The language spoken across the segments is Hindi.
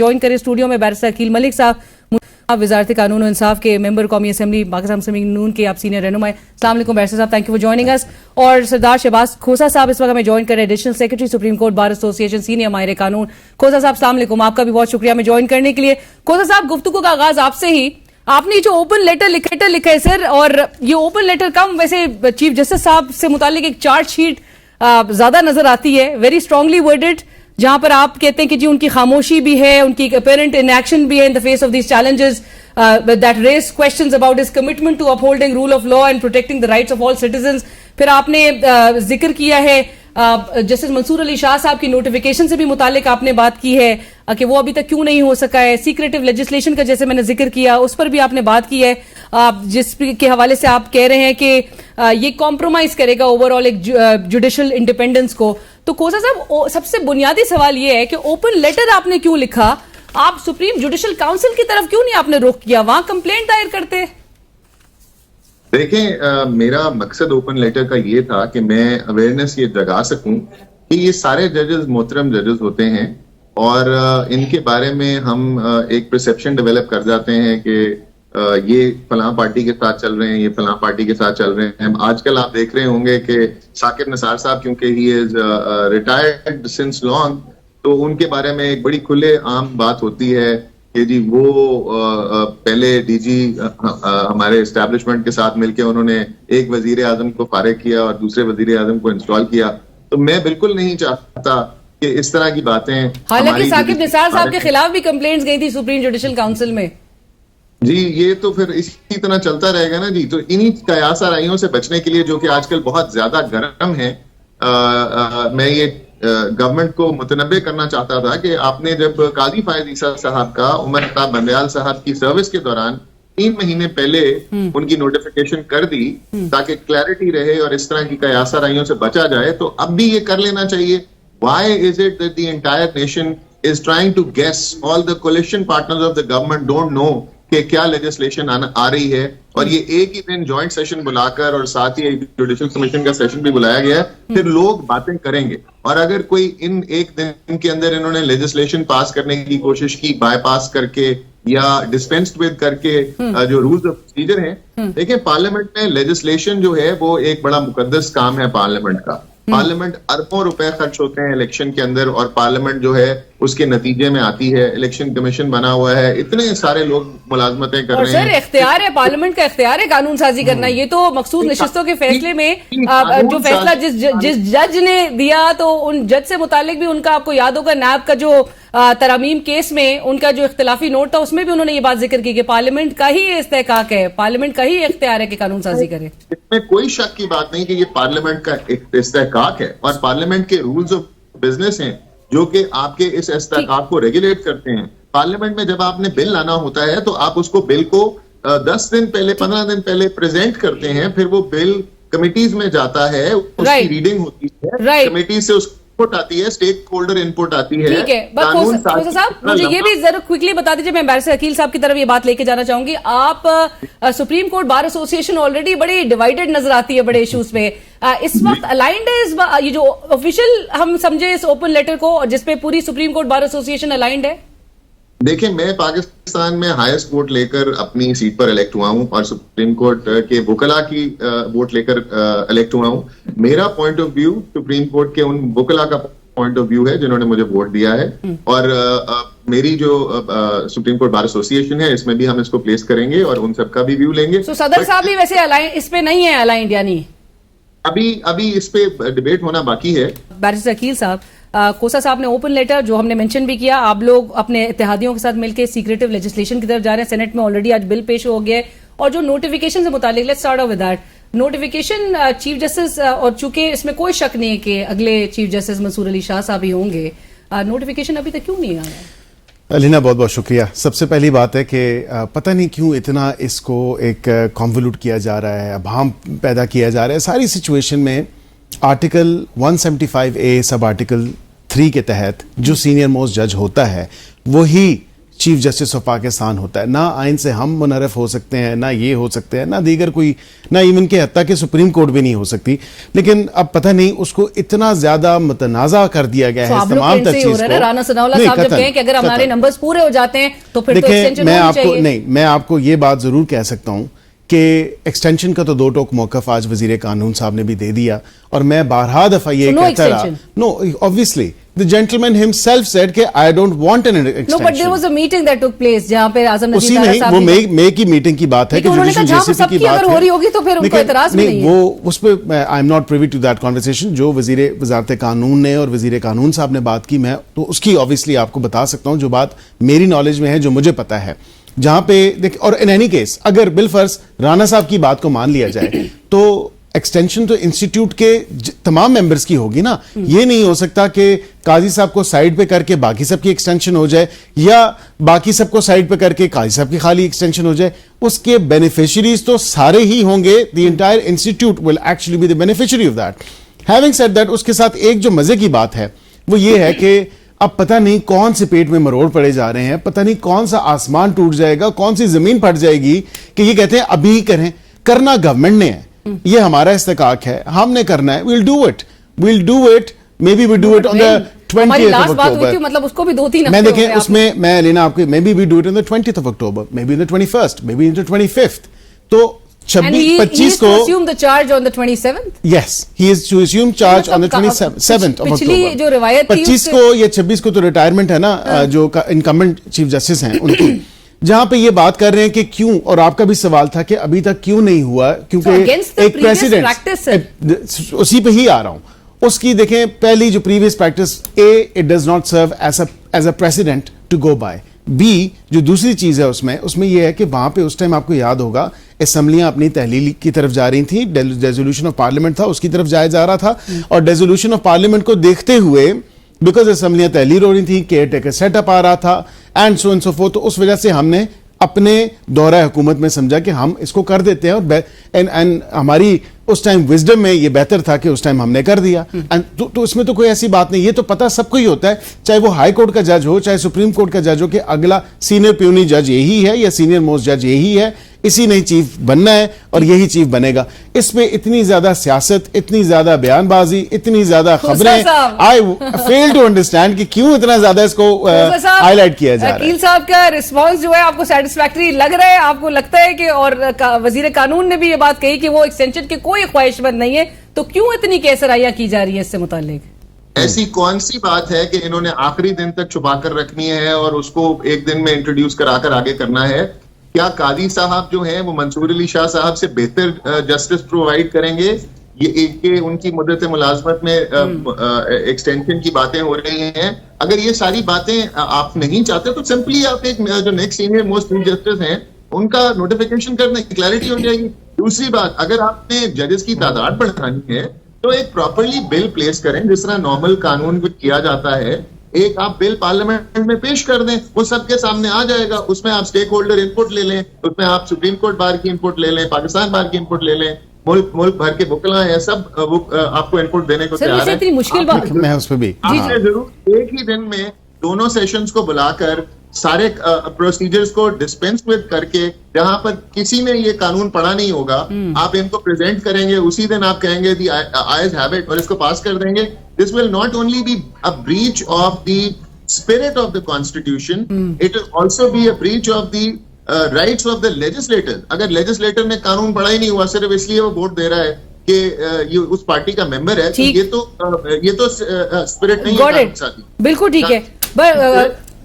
ज्वाइन करें स्टूडियो में बैरिस्टर अकील मलिक साहब, वजारत कानून और इंसाफ के मेंबर कौमी असम्बली पाकिस्तान मुस्लिम लीग नून के आप सीनियर रहनुमा। अस्सलाम वालेकुम बैरिस्टर साहब, थैंक यू फॉर जॉइनिंग अस। और सरदार शहबाज खोसा साहब इस वक्त हमें ज्वाइन कर रहे हैं, additional secretary supreme court bar association, senior माहिर कानून। खोसा साहब अस्सलाम वालेकुम, आपका भी बहुत शुक्रिया हमें ज्वाइन करने के लिए। खोसा साहब, गुफ्तगू का आगाज आपसे ही, आपने जो ओपन लेटर लिखा है सर, और ये ओपन लेटर कम वैसे चीफ जस्टिस साहब से मुतालिक एक चार्जशीट ज्यादा नजर आती है, वेरी स्ट्रांगली वर्डेड, जहां पर आप कहते हैं कि जी उनकी खामोशी भी है, उनकी अपेरेंट इनएक्शन भी है in the face of these challenges that raise questions about his commitment to upholding rule of law and protecting the rights of all citizens। फिर आपने जिक्र किया है जस्टिस मंसूर अली शाह साहब की नोटिफिकेशन से भी मुतालिक आपने बात की है कि वो अभी तक क्यों नहीं हो सका है। सीक्रेटिव लेजिस्लेशन का जैसे मैंने जिक्र किया उस पर भी आपने बात की है, जिसके हवाले से आप कह रहे हैं कि ये कॉम्प्रोमाइज करेगा ओवरऑल एक जुडिशल इंडिपेंडेंस को। तो खोसा साहब, सबसे बुनियादी सवाल ये है कि ओपन लेटर आपने क्यों लिखा, आप सुप्रीम जुडिशल काउंसिल की तरफ क्यों नहीं आपने रुख किया, वहां कंप्लेंट दायर करते? देखें, मेरा मकसद ओपन लेटर का ये था कि मैं अवेयरनेस ये जगा सकूं कि ये सारे जजेस मोहतरम जजेस होते हैं और इनके बारे में हम एक परसेप्शन डेवलप कर जाते हैं कि ये फलां पार्टी के साथ चल रहे हैं, ये फलां पार्टी के साथ चल रहे हैं। आजकल आप देख रहे होंगे कि साकिब निसार साहब, क्योंकि he is retired since long, तो उनके बारे में एक बड़ी खुले आम बात होती है कि जी वो पहले डीजी हमारे एस्टैब्लिशमेंट के साथ मिलकर उन्होंने एक वजीर आजम को फारिग किया और दूसरे वजीर आजम को इंस्टॉल किया। तो मैं बिल्कुल नहीं चाहता कि इस तरह की बातें, हालांकि साकिब निसार साहब के खिलाफ भी कंप्लेंट्स गई थी सुप्रीम जुडिशल काउंसिल में। जी ये तो फिर इसी तरह चलता रहेगा ना जी। तो इन्हीं कयास आराइयों से बचने के लिए, जो कि आजकल बहुत ज्यादा गर्म है, मैं ये गवर्नमेंट को मुतनब्बे करना चाहता था कि आपने जब काजी फायद ईसा साहब का उमर खताब बंदयाल साहब की सर्विस के दौरान 3 महीने पहले उनकी नोटिफिकेशन कर दी ताकि क्लैरिटी रहे और इस तरह की कयास आराइयों से बचा जाए, तो अब भी ये कर लेना चाहिए। Why is it that the entire nation is trying to guess, all the coalition partners of the government don't know कि क्या लेजिस्लेशन आ रही है, और ये एक ही दिन जॉइंट सेशन बुलाकर और साथ ही एक जुडिशल कमीशन का सेशन भी बुलाया गया है। फिर लोग बातें करेंगे, और अगर कोई इन एक दिन के अंदर इन्होंने लेजिस्लेशन पास करने की कोशिश की बायपास करके या डिस्पेंस्ड विद करके जो रूल्स ऑफ प्रोसीजर हैं, देखिए पार्लियामेंट में लेजिस्लेशन जो है वो एक बड़ा मुकद्दस काम है पार्लियामेंट का। पार्लियामेंट अरबों रुपए खर्च होते हैं इलेक्शन के अंदर, और पार्लियामेंट जो है उसके नतीजे में आती है। इलेक्शन कमीशन बना हुआ है, इतने सारे लोग मुलाजमतें कर रहे हैं। सर इख्तियार है, पार्लियामेंट का इख्तियार है कानून साजी करना। ये तो मखसूस नशिस्तों के फैसले में जो फैसला जिस जज ने दिया, तो उन जज से मुतालिक भी उनका, आपको याद होगा नैब का जो तरमीम केस में उनका जो इख्तिलाफी नोट था, उसमें भी उन्होंने ये बात जिक्र की कि पार्लियामेंट का ही इस्तेहकाक है, पार्लियामेंट का ही इख्तियार है कि कानून साजी करे। इसमें कोई शक की बात नहीं कि ये पार्लियामेंट का इस्तेहकाक है, और पार्लियामेंट के रूल्स ऑफ बिजनेस हैं जो कि आपके इस इस्तेहकाक को रेगुलेट करते हैं। पार्लियामेंट में जब आपने बिल लाना होता है तो आप उसको बिल को 10 दिन पहले, 15 दिन पहले प्रेजेंट करते हैं, फिर वो बिल कमिटीज में जाता है, उसकी रीडिंग होती है, कमिटी से उसको इनपुट आती है, स्टेक होल्डर इनपुट आती है। ठीक है, खोसा साहब मुझे ये भी जरा क्विकली बता दीजिए, मैं बैरिस्टर अकील साहब की तरफ ये बात लेके जाना चाहूंगी। आप supreme court bar association already बड़ी डिवाइडेड नजर आती है बड़े इश्यूज पे, इस वक्त अलाइंड है ये जो ऑफिशियल हम समझे इस ओपन लेटर को, जिसपे पूरी supreme court bar association aligned है? देखिए, मैं पाकिस्तान में हाईएस्ट वोट लेकर अपनी सीट पर इलेक्ट हुआ हूं और सुप्रीम कोर्ट के वकला की वोट लेकर इलेक्ट हुआ हूं। मेरा point of view supreme court के उन वकला का पॉइंट ऑफ व्यू है जिन्होंने मुझे वोट दिया है, और मेरी जो सुप्रीम कोर्ट बार एसोसिएशन है इसमें भी हम इसको प्लेस करेंगे और उन सबका भी व्यू लेंगे। तो सदर साहब भी वैसे अलाइन इस पे नहीं है अलाइंड, यानी अभी इस पे डिबेट होना बाकी है। बैरिस्टर अकील साहब, खोसा साहब ने ओपन लेटर जो हमने मेंशन भी किया, आप लोग अपने इत्तेहादियों के साथ मिलकर सीक्रेटिव लेजिस्लेशन की तरफ जा रहे हैं। सेनेट में ऑलरेडी आज बिल पेश हो गया है, और जो नोटिफिकेशन से मुतालिक, let's start of with that notification chief justice, और चूंकि इसमें कोई शक नहीं है कि अगले चीफ जस्टिस मंसूर अली शाह साहब ही होंगे, नोटिफिकेशन अभी तक क्यों नहीं आया? अलीना, बहुत बहुत शुक्रिया। सबसे पहली बात है कि पता नहीं क्यों इतना इसको एक कॉन्वोल्यूट किया जा रहा है, अभाम पैदा किया जा रहा है। सारी सिचुएशन में आर्टिकल 175A सब आर्टिकल 3 के तहत जो सीनियर मोस्ट जज होता है वही चीफ जस्टिस ऑफ पाकिस्तान होता है। ना आइन से हम मुनहरफ हो सकते हैं, ना ये हो सकते हैं, ना दीगर कोई, ना इवन के हत्ता के सुप्रीम कोर्ट भी नहीं हो सकती। लेकिन अब पता नहीं उसको इतना ज्यादा मुतनाज़ा कर दिया गया है तमाम तर चीज को। राना सनाउल्लाह साहब जब कहें कि अगर हमारे नंबर्स पूरे हो जाते हैं तो फिर तो एक्सटेंशन होनी चाहिए। मैं आपको ये बात जरूर कह सकता हूं कि एक्सटेंशन का तो दो टोक मौकफ आज वजीर कानून साहब ने भी दे दिया, और मैं बारहा दफा ये कहता रहा, no obviously the gentleman himself said कि I don't want an extension. No, but there was a meeting that took place जहां पे आजम नजीर तारा साहब वो मई की मीटिंग की बात है कि जुडिशल जेसीपी की बात हो रही होगी तो फिर उनको एतराज भी नहीं है। वो उस पे I am not privy to that conversation. जो वजारत कानून ने और वजीर कानून साहब ने बात की, मैं तो उसकी ऑब्वियसली आपको बता सकता हूं जो बात मेरी नॉलेज में है, जो मुझे पता है। जहां पे देख, और इन एनी केस अगर बिलफर्ज राना साहब की बात को मान लिया जाए तो एक्सटेंशन तो इंस्टीट्यूट के तमाम मेंबर्स की होगी ना। ये नहीं हो सकता कि काजी साहब को साइड पे करके बाकी सब की एक्सटेंशन हो जाए, या बाकी सबको साइड पे करके काजी साहब की खाली एक्सटेंशन हो जाए। उसके बेनिफिशियरीज तो सारे ही होंगे। The entire institute will actually be the beneficiary of that. Having said that, उसके साथ एक जो मजे की बात है वो ये है कि अब पता नहीं कौन से पेट में मरोड़ पड़े जा रहे हैं, पता नहीं कौन सा आसमान टूट जाएगा, कौन सी जमीन फट जाएगी कि ये कहते हैं अभी ही करें। करना गवर्नमेंट ने है, ये हमारा इस्तेकाक है, हमने करना है। we'll do it maybe we do it on the 20th of October। मतलब उसको भी 2-3 मैं देखें उसमें मैं लेना आपके maybe we do it on the 20th of October, maybe in the 21st, maybe in the 25th। तो 26-25 को assume the charge on the 27th? Yes, he is to assume charge on the 27th of October। पिछली जो रिवायत थी 25 को या 26 को तो रिटायरमेंट है ना, जो इनकम्बेंट चीफ जस्टिस हैं उनकी, जहां पे ये बात कर रहे हैं कि क्यों, और आपका भी सवाल था कि अभी तक क्यों नहीं हुआ, क्योंकि एक प्रेसिडेंट, उसी पे ही आ रहा हूं। उसकी देखें पहली जो previous practice, it does not serve as a president to go by. B जो दूसरी चीज है उसमें यह है कि वहां पे उस टाइम आपको याद होगा असेंबलियां अपनी तहलील की तरफ जा रही थी, डेजोल्यूशन ऑफ पार्लियामेंट था उसकी तरफ जाया जा रहा था, और डेजोल्यूशन ऑफ पार्लियामेंट को देखते हुए बिकॉज असेंबलियां तहलील हो रही थी, केयर टेकर सेटअप आ रहा था and so and so fourth, तो उस वजह से हमने अपने दौरा हुकूमत में समझा कि हम इसको कर देते हैं, और एंड हमारी उस टाइम विजडम में ये बेहतर था कि उस टाइम हमने कर दिया। एंड तो इसमें तो कोई ऐसी बात नहीं, ये तो पता सबको ही होता है, चाहे वो हाई कोर्ट का जज हो, चाहे सुप्रीम कोर्ट का जज हो, कि अगला सीनियर प्यूनी जज यही है या सीनियर मोस्ट जज यही है, इसी ने चीफ बनना है और यही चीफ बनेगा। इसमें इतनी ज्यादा सियासत, इतनी ज्यादा बयानबाजी, इतनी ज्यादा खबरें, आई फेल टू अंडरस्टैंड कि क्यों इतना ज्यादा इसको हाईलाइट किया जा रहा है। वकील साहब का रिस्पांस जो है आपको सेटिस्फैक्टरी लग रहा है? आपको लगता है कि, और वजीर कानून ने भी ये बात कही कि वो एक्सटेंशन की कोई ख्वाहिशमंद नहीं है, तो क्यों इतनी केसराइयां की जा रही है इससे मुताल्लिक? ऐसी कौन सी बात है कि इन्होंने आखिरी दिन तक छुपा कर रखनी है और उसको एक दिन में इंट्रोड्यूस कराकर आगे करना है? क्या कादी साहब जो हैं वो मंसूर अली शाह साहब से बेहतर जस्टिस प्रोवाइड करेंगे? ये एक के उनकी मुद्दत मुलाजमत में एक्सटेंशन की बातें हो रही हैं। अगर ये सारी बातें आप नहीं चाहते तो सिंपली आप एक जो next senior most chief justice हैं उनका नोटिफिकेशन कर दें, क्लैरिटी हो जाएगी। दूसरी बात, अगर आपने जजेस की तादाद बढ़ानी है तो एक प्रॉपरली बिल प्लेस करें, जिस तरह नॉर्मल कानून में किया जाता है। एक आप बिल पार्लियामेंट में पेश कर दें, वो सबके सामने आ जाएगा, उसमें आप स्टेक होल्डर इनपुट ले लें, उसमें आप सुप्रीम कोर्ट बार की इनपुट ले लें, पाकिस्तान बार की इनपुट ले लें, मुल्क भर के वकील हैं, सब आपको इनपुट देने को तैयार है। इतनी मुश्किल बात मैं उस पर भी आपने जरूर एक ही दिन में दोनों सेशंस को बुलाकर सारे प्रोसीजर्स को डिस्पेंस विद करके, जहां पर किसी ने ये कानून पढ़ा नहीं होगा, आप इनको प्रेजेंट करेंगे, उसी दिन आप कहेंगे दी आयज हैव इट और इसको पास कर देंगे। This will not only be a breach of the spirit of the constitution, it will also be a breach of the rights of the legislator. अगर लेजिस्लेटर ने कानून पढ़ा ही नहीं हुआ, सिर्फ इसलिए वो वोट दे रहा है कि ये उस पार्टी का मेंबर है, तो ये तो स्पिरिट नहीं है। बिल्कुल ठीक है।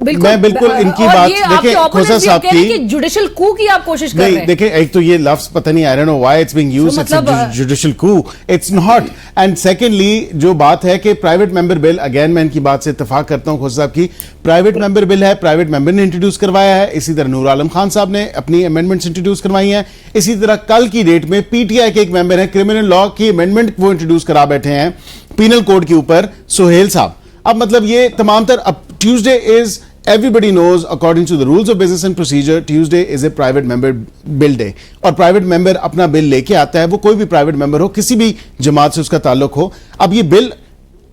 मैं बिल्कुल इनकी बात देखें, खोसा साहब की जुडिशल कू की आप कोशिश कर रहे हैं। देखें, एक तो ये लफ्ज पता नहीं, I don't know why it's being used, it's judicial coup, it's not. And secondly जो बात है कि प्राइवेट मेंबर बिल, अगेन मैं इनकी बात से इत्तेफाक करता हूं खोसा साहब की, प्राइवेट मेंबर बिल है, प्राइवेट मेंबर ने इंट्रोड्यूस करवाया है। इसी तरह नूर आलम खान साहब ने अपनी अमेंडमेंट्स इंट्रोड्यूस करवाई हैं। इसी तरह कल की डेट में पीटीआई के एक मेंबर है, क्रिमिनल लॉ की अमेंडमेंट वो इंट्रोड्यूस करा बैठे हैं पीनल कोड के ऊपर, सोहेल साहब। अब मतलब ये तमाम तर, अब Tuesday is, everybody knows according to the rules of business and procedure, Tuesday is a private member bill day, और private member अपना बिल लेके आता है, वो कोई भी private member हो, किसी भी जमात से उसका ताल्लुक हो। अब ये bill,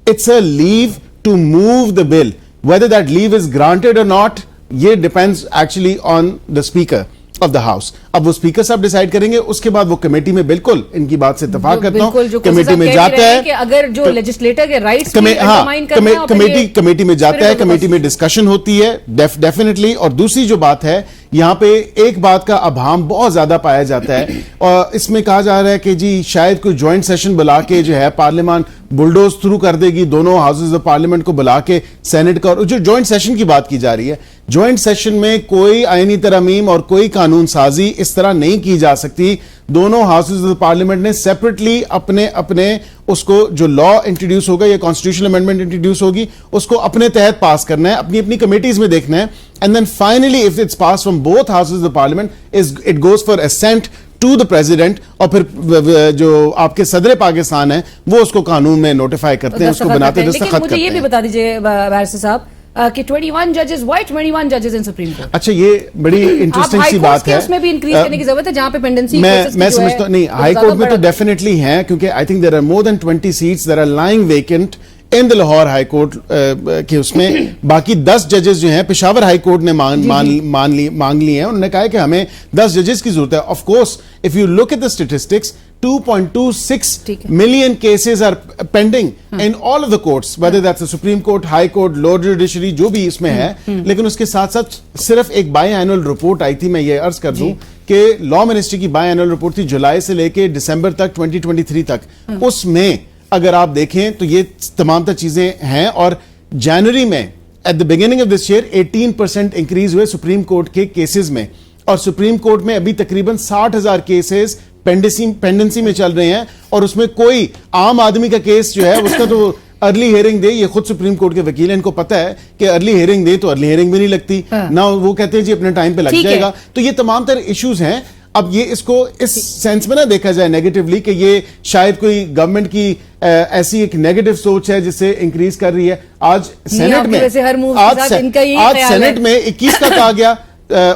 it's a leave to move the bill, whether that leave is granted or not, ये depends actually on the speaker of the house. अब वो स्पीकर साहब डिसाइड करेंगे, उसके बाद वो कमेटी में, बिल्कुल इनकी बात से इत्तेफाक करता हूं, कमेटी में जाता है कि अगर जो लेजिस्लेटर के राइट्स कमेटी में जाता है, कमेटी में डिस्कशन होती है डेफिनेटली। और दूसरी जो बात है, यहां पे एक बात का अभाम बहुत ज्यादा पाया जाता है, और इसमें कहा जा रहा है कि जी शायद कोई ज्वाइंट सेशन बुला के जो है पार्लियामान बुलडोज थ्रू कर देगी, दोनों हाउसेज ऑफ पार्लियामेंट को बुला के सेनेट का, और जो ज्वाइंट सेशन की बात की जा रही है, ज्वाइंट सेशन में कोई आईनी तरमीम और कोई कानून साजी इस तरह नहीं की जा सकती। दोनों हाउसेज ऑफ पार्लियामेंट ने सेपरेटली अपने अपने उसको जो लॉ इंट्रोड्यूस होगा या कॉन्स्टिट्यूशनल अमेंडमेंट इंट्रोड्यूस होगी, उसको अपने तहत पास करना है, अपनी अपनी कमेटीज में देखना है, and then finally if it's pass from both houses of parliament it goes for assent to the president, और फिर जो आपके सदर पाकिस्तान है वो उसको कानून में नोटिफाई करते हैं, उसको बनाते हैं, दस्तखत करते हैं। मुझे ये भी बता दीजिए बैरिस्टर साहब कि 21 जजेस, व्हाई 21 जजेस इन सुप्रीम कोर्ट? अच्छा, ये बड़ी इंटरेस्टिंग सी बात है। उसमें भी इंक्रीज करने की जरूरत है जहाँ पे पेंडेंसी मैं समझता नहीं, हाई कोर्ट में तो डेफिनेटली है, क्योंकि I think there are more than 20 seats that are lying vacant in the Lahore high court के उसमें। बाकी 10 जजेस जो हैं पेशावर हाई कोर्ट ने मांग ली हैं, उन्होंने कहा है कि हमें 10 जजेस की जरूरत है। Of course if you look at the statistics, 2.26 million cases are pending in all of the courts, whether that's the Supreme Court, High Court, Lower Judiciary, जो भी इसमें है। लेकिन उसके साथ साथ सिर्फ एक बाई एनुअल रिपोर्ट आई थी, मैं ये अर्ज कर दूं कि लॉ मिनिस्ट्री की बाई एनुअल रिपोर्ट थी जुलाई से लेके दिसंबर तक 2023 तक। उसमें अगर आप देखें तो ये तमाम तर चीजें हैं, और जनवरी में at the beginning of this year 18% increase हुए सुप्रीम कोर्ट के केसेस में, और सुप्रीम कोर्ट में अभी तकरीबन 60,000 केसेस पेंडेंसी में चल रहे हैं, और उसमें कोई आम आदमी का केस जो है उसका तो अर्ली हियरिंग दे, ये खुद सुप्रीम कोर्ट के वकील हैं, इनको पता है कि अर्ली हियरिंग दे तो अर्ली हियरिंग भी नहीं लगती ना, वो कहते हैं जी अपने टाइम पे लग जाएगा। तो ये तमाम तरह इश्यूज हैं। अब ये इसको इस सेंस में ना देखा जाए नेगेटिवली कि ये शायद कोई गवर्नमेंट की ऐसी एक नेगेटिव सोच है जिससे इंक्रीज कर रही है। आज सेनेट में सेनेट में 21 का कहा गया,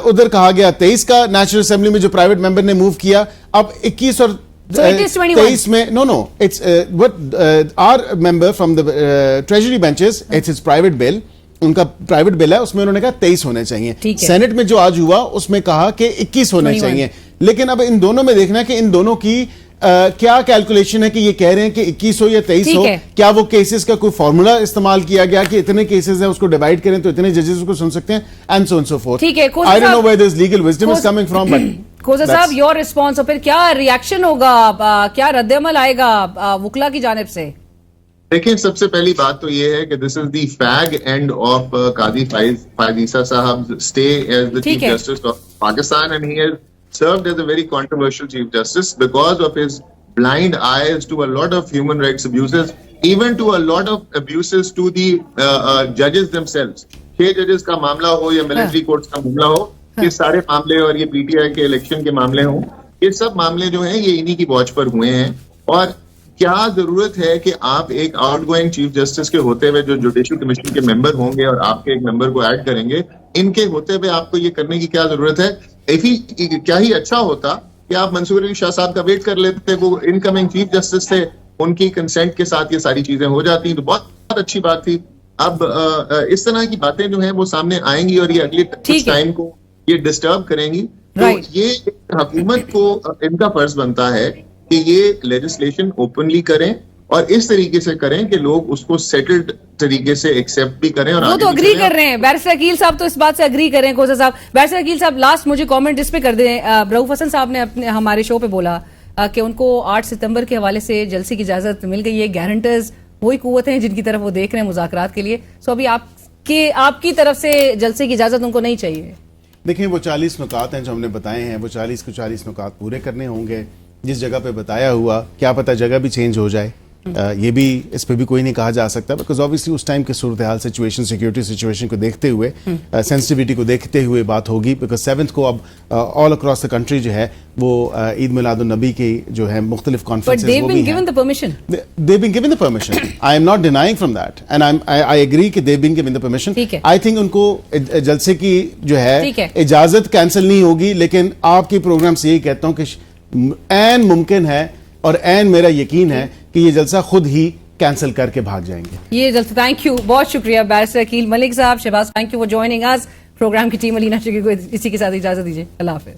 उधर कहा गया 23 का, नेशनल असेंबली में जो प्राइवेट मेंबर ने मूव किया, अब 21 और 23 में no it's what are member from the treasury benches, it's his private bill, उनका प्राइवेट बिल है, उसमें उन्होंने कहा 23 होने चाहिए। सेनेट में जो आज हुआ उसमें कहा कि 21 होने चाहिए। लेकिन अब इन दोनों में देखना है कि इन दोनों की क्या कैलकुलेशन है कि ये कह रहे हैं कि 21 हो या 23 हो, क्या वो केसेस का कोई फॉर्मूला इस्तेमाल किया गया कि इतने केसेस हैं उसको डिवाइड करें तो इतने जजेस को सुन सकते हैं, and so and so forth. ठीक है, I don't know where this legal wisdom is coming from, but Khosa साहब योर रिस्पांस, और फिर क्या रिएक्शन होगा, क्या रद्द-ए-अमल आएगा वुकला की जानिब से? देखिए, सबसे पहली बात तो ये है कि this is the fag end of Qazi Faez Isa साहब stay as the chief justice of Pakistan, and he has served as a very controversial chief justice because of his blind eyes to a lot of human rights abuses, even to a lot of abuses to the judges themselves. 6 जजेस का मामला हो या मिलिट्री कोर्ट्स का मामला हो, ये सारे मामले, और ये पीटीआई के इलेक्शन के मामले हो, ये सब मामले जो हैं ये इन्हीं की वॉच पर हुए हैं। और क्या जरूरत है कि आप एक आउटगोइंग चीफ जस्टिस के होते हुए जो जुडिशियल कमीशन के मेंबर होंगे और आपके एक मेंबर को ऐड करेंगे, इनके होते हुए आपको ये करने की क्या जरूरत है? क्या ही अच्छा होता कि आप मंसूर अली शाह साहब का वेट कर लेते, वो इनकमिंग चीफ जस्टिस थे, उनकी कंसेंट के साथ ये सारी चीजें हो जाती तो बहुत अच्छी बात थी। अब इस तरह की बातें जो हैं वो सामने आएंगी और ये अगले टाइम को ये डिस्टर्ब करेंगी। तो ये हुकूमत को इनका फर्ज बनता है कि ये लेजिस्लेशन ओपनली करें और इस तरीके से करें कि लोग उसको सेटल्ड तरीके से एक्सेप्ट भी करें। और वो तो अग्री कर रहे हैं, बैरिस्टर अकील साहब तो इस बात से अग्री कर रहे हैं। खोसा साहब, बैरिस्टर अकील साहब लास्ट मुझे कमेंट इस पे कर दें। रऊफ हसन साहब ने अपने हमारे शो पे बोला कि उनको 8 सितंबर के हवाले से जलसे की इजाजत मिल गई है, गारंटर्स वही कुव्वत हैं जिनकी तरफ वो देख रहे हैं मुज़ाकरात के लिए। सो अभी आपकी तरफ से जलसे की इजाजत उनको नहीं चाहिए? देखिए, वो 40 नुकात हैं जो हमने बताए हैं, वो 40 को 40 नुकात पूरे करने होंगे। जिस जगह पे बताया हुआ, क्या पता जगह भी चेंज हो जाए, ये भी, इस पे भी कोई नहीं कहा जा सकता, बिकॉज ऑब्वियसली उस टाइम के सूरत हाल सिचुएशन, सिक्योरिटी सिचुएशन को देखते हुए, सेंसिटिविटी को देखते हुए बात होगी। बिकॉज 7th को अब ऑल अक्रॉस द कंट्री जो है वो ईद मिलादुन नबी की जो है मुख्तलिफ कॉन्फ्रेंसेस वो भी हैं। They've been given the permission. I am not denying from that, and I agree कि they've been given the permission. I think उनको जलसे की जो है इजाजत कैंसिल नहीं होगी, लेकिन आपके प्रोग्राम से यही कहता हूँ कि ऐन मुमकिन है और ऐन मेरा यकीन है कि ये जलसा खुद ही कैंसिल करके भाग जाएंगे। ये जलसा, थैंक यू, बहुत शुक्रिया बैरिस्टर अकील मलिक साहब, Shahbaz, thank you for joining us. Program की टीम अलीना शकील को इसी के साथ इजाजत दीजिए। अल्लाह हाफिज।